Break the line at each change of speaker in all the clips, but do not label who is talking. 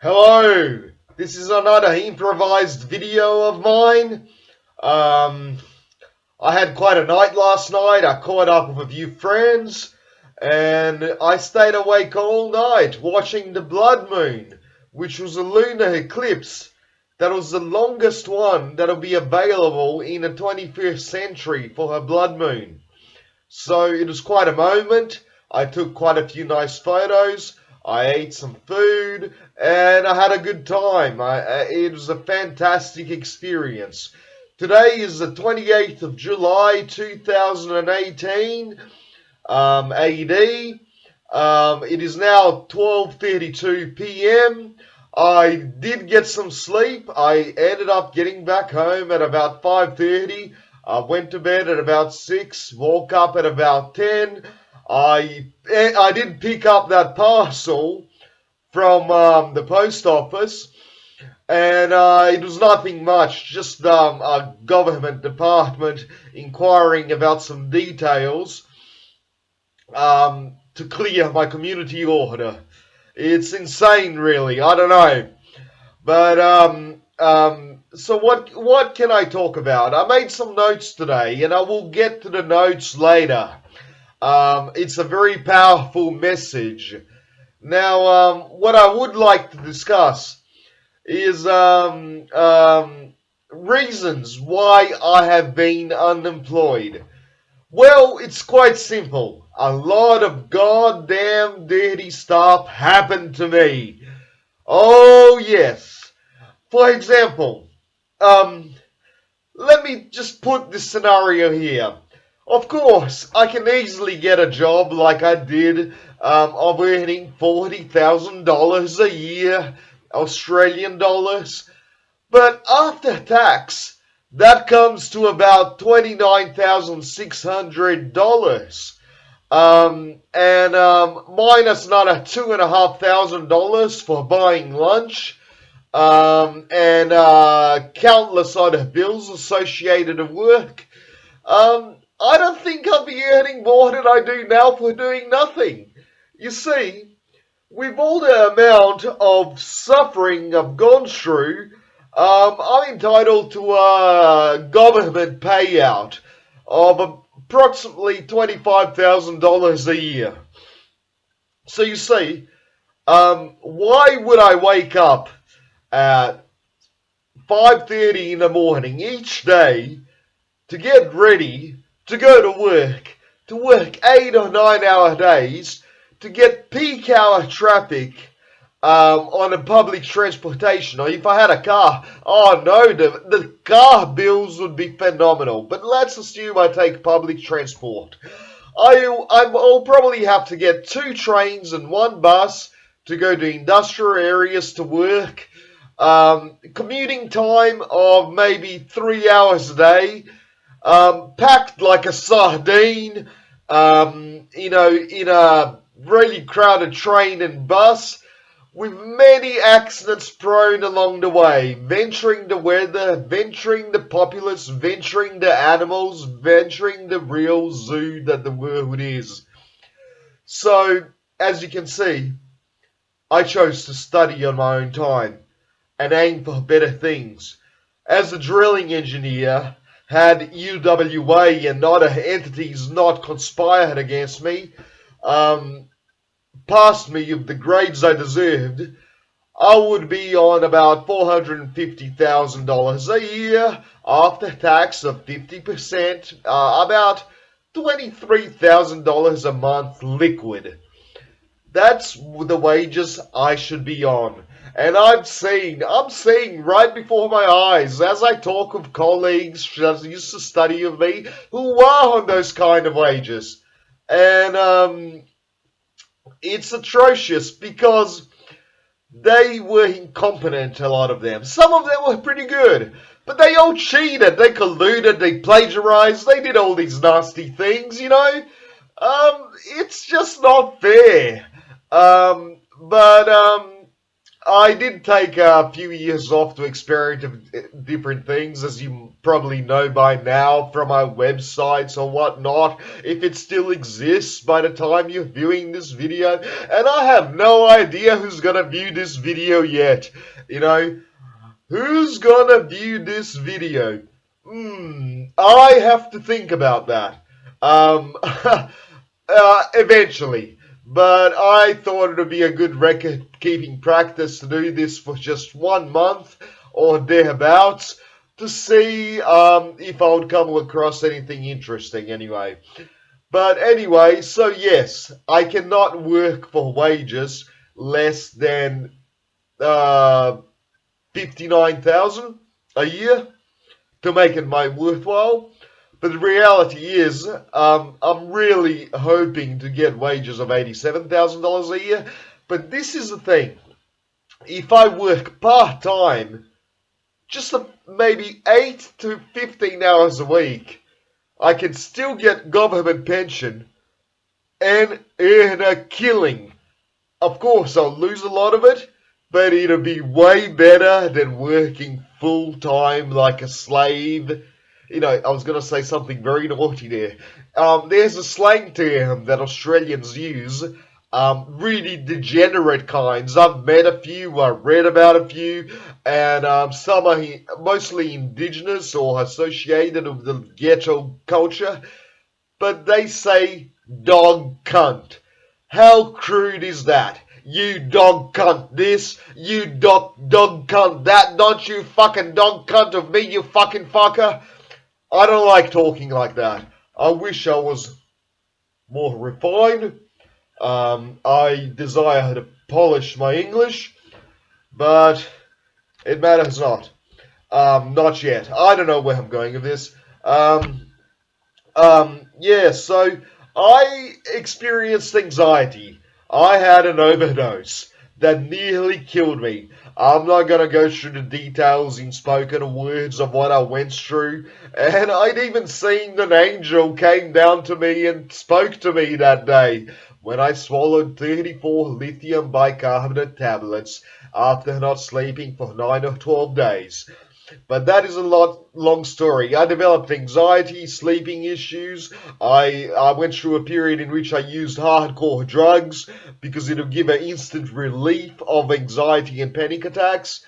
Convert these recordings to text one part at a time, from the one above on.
Hello, this is another improvised video of mine. Um, I had quite a night last night. I caught up with a few friends and I stayed awake all night watching the blood moon, which was a lunar eclipse. That was the longest one that'll be available in the 21st century for a blood moon. So it was quite a moment. I took quite a few nice photos. I ate some food and I had a good time. It was a fantastic experience. Today is the 28th of July 2018 AD. It is now 12:32 p.m. I did get some sleep. I ended up getting back home at about 5:30. I went to bed at about 6, woke up at about 10. I did pick up that parcel from the post office, and it was nothing much, just a government department inquiring about some details to clear my community order. It's insane, really. I don't know. But so what can I talk about? I made some notes today, and I will get to the notes later. It's a very powerful message. Now, what I would like to discuss is reasons why I have been unemployed. Well, it's quite simple. A lot of goddamn dirty stuff happened to me. Oh, yes. For example, um, let me just put this scenario here. Of course, I can easily get a job like I did of earning $40,000 a year, Australian dollars. But after tax, that comes to about $29,600. And minus another $2,500 for buying lunch, and countless other bills associated with work. I don't think I'll be earning more than I do now for doing nothing. You see, with all the amount of suffering I've gone through, I'm entitled to a government payout of approximately $25,000 a year. So you see, why would I wake up at 5:30 in the morning each day to get ready to go to work 8 or 9 hour days, to get peak hour traffic on a public transportation? Or if I had a car, oh no, the car bills would be phenomenal. But let's assume I take public transport. I'll probably have to get 2 trains and 1 bus to go to industrial areas to work. Commuting time of maybe 3 hours a day, packed like a sardine, in a really crowded train and bus, with many accidents prone along the way, venturing the weather, venturing the populace, venturing the animals, venturing the real zoo that the world is. So, as you can see, I chose to study on my own time and aim for better things. As a drilling engineer, had UWA and other entities not conspired against me, passed me of the grades I deserved, I would be on about $450,000 a year after tax of 50%, about $23,000 a month liquid. That's the wages I should be on. And I'm seeing right before my eyes as I talk with colleagues that used to study with me who are on those kind of wages. And it's atrocious because they were incompetent, a lot of them. Some of them were pretty good, but they all cheated, they colluded, they plagiarized, they did all these nasty things. It's just not fair. But I did take a few years off to experiment different things, as you probably know by now from my websites or whatnot, if it still exists by the time you're viewing this video. And I have no idea who's gonna view this video yet. You know, who's gonna view this video? I have to think about that. Eventually. But I thought it would be a good record keeping practice to do this for just 1 month or thereabouts to see if I would come across anything interesting anyway. But anyway, so yes, I cannot work for wages less than 59,000 a year to make it my worthwhile. But the reality is, I'm really hoping to get wages of $87,000 a year. But this is the thing: if I work part time, just maybe 8 to 15 hours a week, I can still get government pension and earn a killing. Of course, I'll lose a lot of it, but it'll be way better than working full time like a slave. I was going to say something very naughty there. There's a slang term that Australians use, really degenerate kinds. I've met a few, I've read about a few, and some are mostly indigenous or associated with the ghetto culture, but they say dog cunt. How crude is that? You dog cunt this, you dog cunt that, don't you fucking dog cunt of me, you fucking fucker. I don't like talking like that. I wish I was more refined. I desire to polish my English, but it matters not. Not yet. I don't know where I'm going with this. Yeah, so I experienced anxiety. I had an overdose that nearly killed me. I'm not gonna go through the details in spoken words of what I went through, and I'd even seen an angel came down to me and spoke to me that day when I swallowed 34 lithium bicarbonate tablets after not sleeping for 9 or 12 days. But that is a long story. I developed anxiety, sleeping issues. I went through a period in which I used hardcore drugs because it'll give an instant relief of anxiety and panic attacks.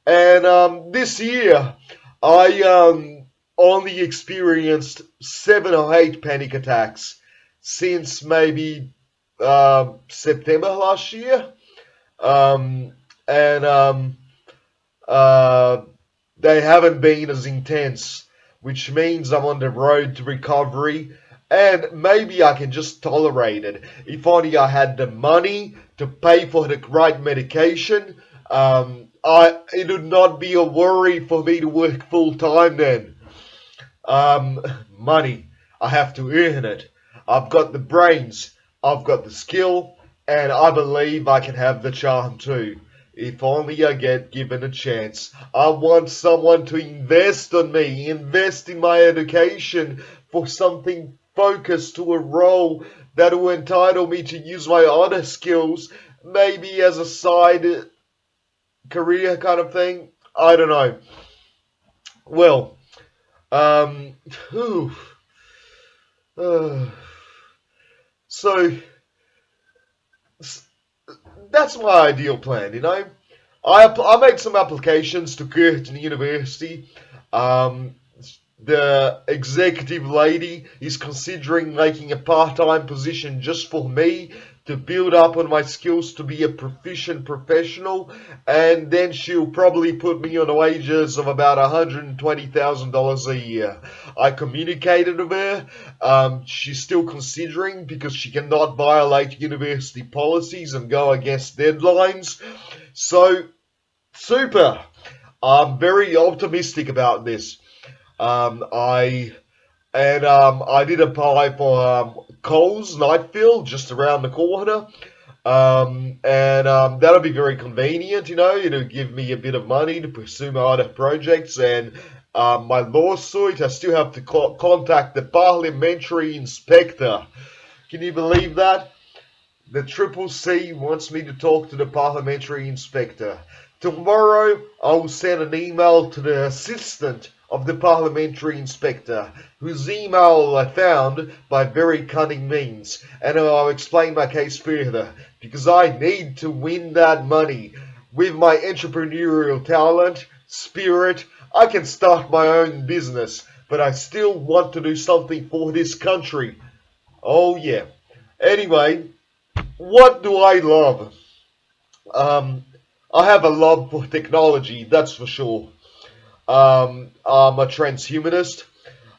And this year, I only experienced 7 or 8 panic attacks since maybe September last year. Um, and uh, they haven't been as intense, which means I'm on the road to recovery, and maybe I can just tolerate it. If only I had the money to pay for the right medication, it would not be a worry for me to work full time then. Um, Money. I have to earn it. I've got the brains, I've got the skill, and I believe I can have the charm too. If only I get given a chance. I want someone to invest on me, invest in my education for something focused to a role that will entitle me to use my other skills, maybe as a side career kind of thing. I don't know. Well, um, whew, uh, so that's my ideal plan. I made some applications to Curtin University. Um, the executive lady is considering making a part-time position just for me to build up on my skills to be a proficient professional, and then she'll probably put me on wages of about $120,000 a year. I communicated with her. She's still considering because she cannot violate university policies and go against deadlines. So, super. I'm very optimistic about this. I did apply for Coles Nightfield just around the corner. That'll be very convenient. It'll give me a bit of money to pursue my other projects. And my lawsuit, I still have to contact the parliamentary inspector. Can you believe that? The Triple C wants me to talk to the parliamentary inspector. Tomorrow, I will send an email to the assistant of the parliamentary inspector, whose email I found by very cunning means, and I'll explain my case further, because I need to win that money. With my entrepreneurial talent, spirit, I can start my own business, but I still want to do something for this country. Oh yeah. Anyway, what do I love? Um, I have a love for technology, that's for sure. I'm a transhumanist.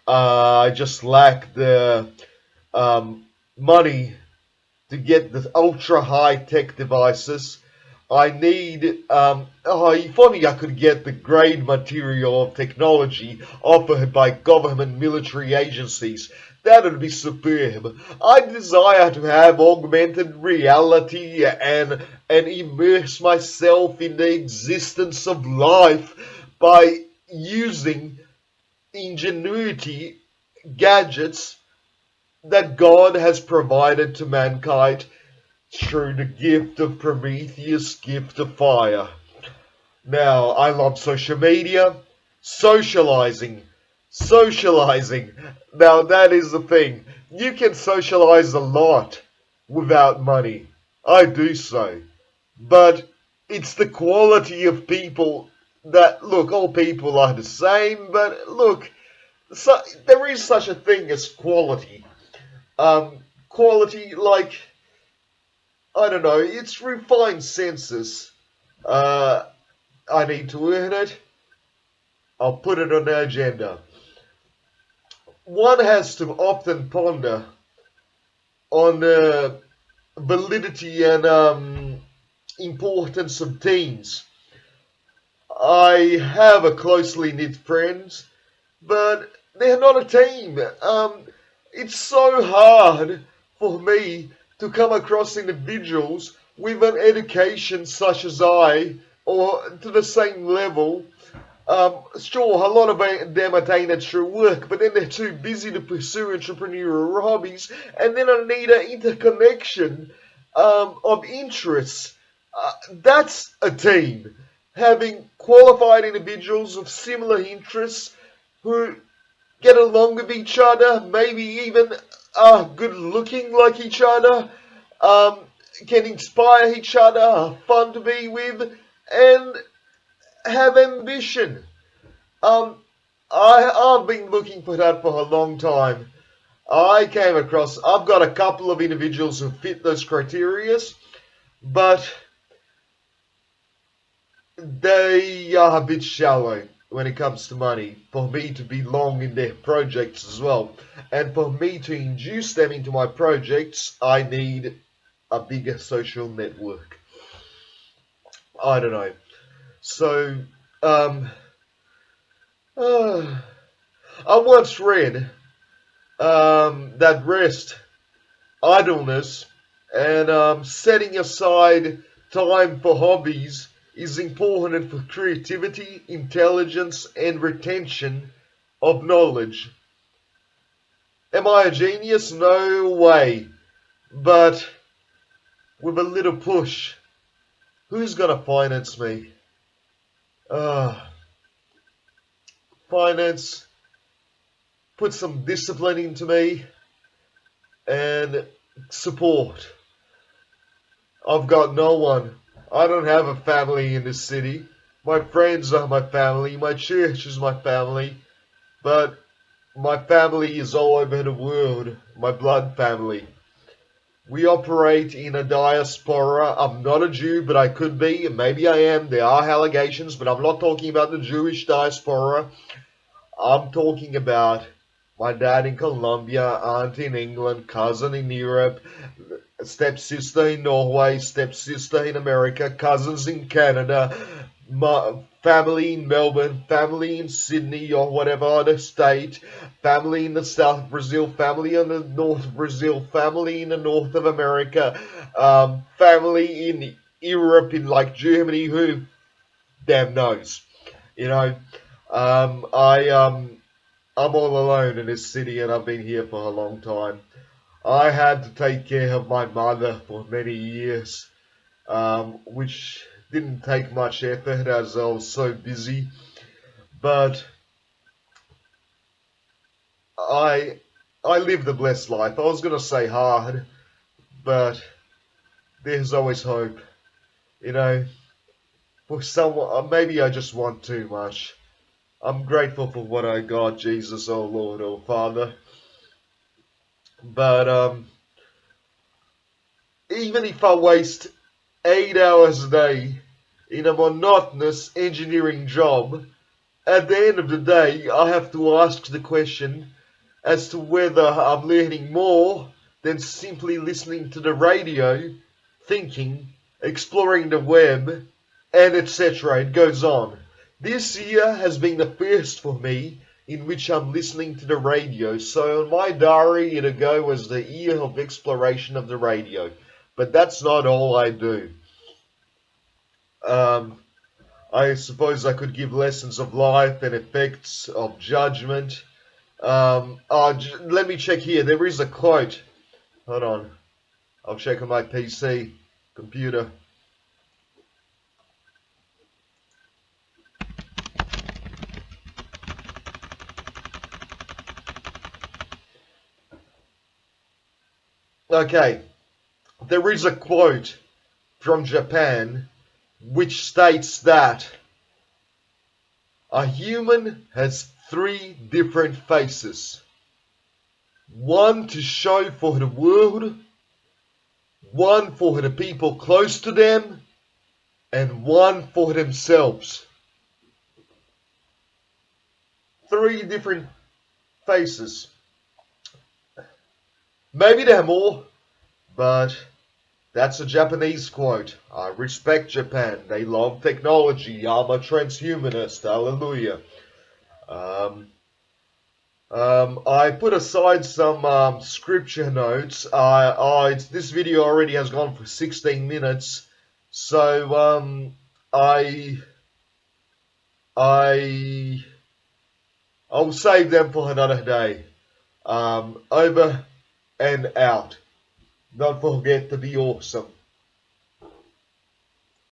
I just lack the money to get the ultra high tech devices. I need, if only I could get the grade material of technology offered by government military agencies. That would be superb. I desire to have augmented reality and immerse myself in the existence of life by using ingenuity gadgets that God has provided to mankind through the gift of Prometheus, gift of fire. Now, I love social media, socializing, socializing. Now, that is the thing. You can socialize a lot without money. I do so. But it's the quality of people that, look, all people are the same, but look, so, there is such a thing as quality. Quality, like, I don't know, it's refined senses. Uh, I need to earn it. I'll put it on the agenda. One has to often ponder on the validity and importance of teams. I have a closely knit friends, but they're not a team. It's so hard for me to come across individuals with an education such as I, or to the same level. Sure, a lot of them attain it through work, but then they're too busy to pursue entrepreneurial hobbies, and then I need an interconnection of interests. That's a team. Having qualified individuals of similar interests who get along with each other, maybe even are good looking like each other, um, can inspire each other, are fun to be with, and have ambition. Um, I've been looking for that for a long time. I've got a couple of individuals who fit those criterias, but they are a bit shallow when it comes to money for me to belong in their projects as well. And for me to induce them into my projects, I need a bigger social network. I don't know. So, um, uh, I once read that rest, idleness, and setting aside time for hobbies is important for creativity, intelligence, and retention of knowledge. Am I a genius? No way. But with a little push, who's gonna finance me? Uh, finance, put some discipline into me, and support. I've got no one. I don't have a family in this city. My friends are my family. My church is my family. But my family is all over the world. My blood family. We operate in a diaspora. I'm not a Jew, but I could be, and maybe I am. There are allegations, but I'm not talking about the Jewish diaspora. I'm talking about my dad in Colombia, aunt in England, cousin in Europe, stepsister in Norway, stepsister in America, cousins in Canada, my family in Melbourne, family in Sydney or whatever other state, family in the south of Brazil, family in the north of Brazil, family in the north of America, family in Europe, in like Germany, who damn knows, you know. I I'm all alone in this city, and I've been here for a long time. I had to take care of my mother for many years, which didn't take much effort as I was so busy. But I I lived a blessed life. I was gonna say hard, but there's always hope. You know, for someone, maybe I just want too much. I'm grateful for what I got, Jesus, oh Lord, oh Father. But even if I waste 8 hours a day in a monotonous engineering job, at the end of the day, I have to ask the question as to whether I'm learning more than simply listening to the radio, thinking, exploring the web, and etc. It goes on. This year has been the first for me in which I'm listening to the radio, so in my diary it'll go as the year of exploration of the radio. But that's not all I do. Um, I suppose I could give lessons of life and effects of judgment. Let me check here. There is a quote. Hold on. I'll check on my PC computer. Okay. There is a quote from Japan which states that a human has three different faces. One to show for the world, one for the people close to them, and one for themselves. Three different faces. Maybe there are more, but that's a Japanese quote. I respect Japan. They love technology. I'm a transhumanist. Hallelujah. Um, I put aside some scripture notes. This video already has gone for 16 minutes, so I I I'll save them for another day. Over and out. Don't forget to be awesome.